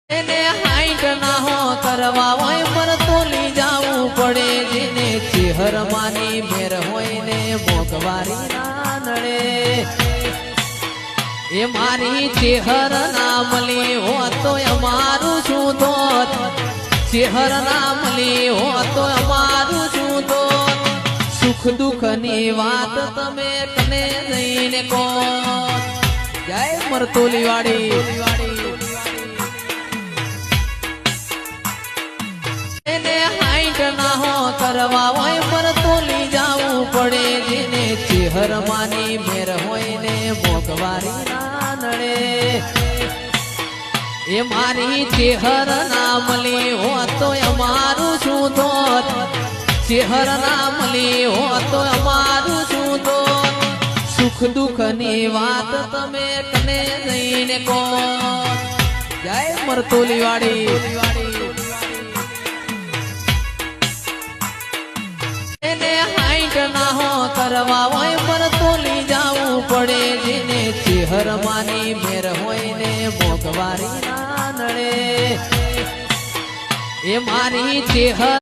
એને હાઈટ ના હો કરવા હોય પર તોલી જાવું પડે જેને ચેહર માની મેર હોય ને મોગવારી ના નડે એ મારી ચેહર ના મળી હો તો અમારું શું દોત ચેહર ના મળી હો તો અમારું શું દોત સુખ દુઃખ ની વાત તમે કને જઈને કહો જય મરતોલી વાડી ના હો કરવા હોય પર તોલી જાવું પડે જેને ચેહર માની મેર હોય ને મોગવારી ના નડે એ મારી ચેહર ના મળી હો તો અમારું શું દોત ચેહર ના મળી હો તો અમારું શું દોત સુખ દુઃખ ની વાત તમે કને જઈને કહો જય મરતોલી વાડી ના હો કરવા હોય પર તોલી જાવું પડે જેને ચેહર માની મેર હોય ને મોગવારી ના નડે એ મારી ચેહર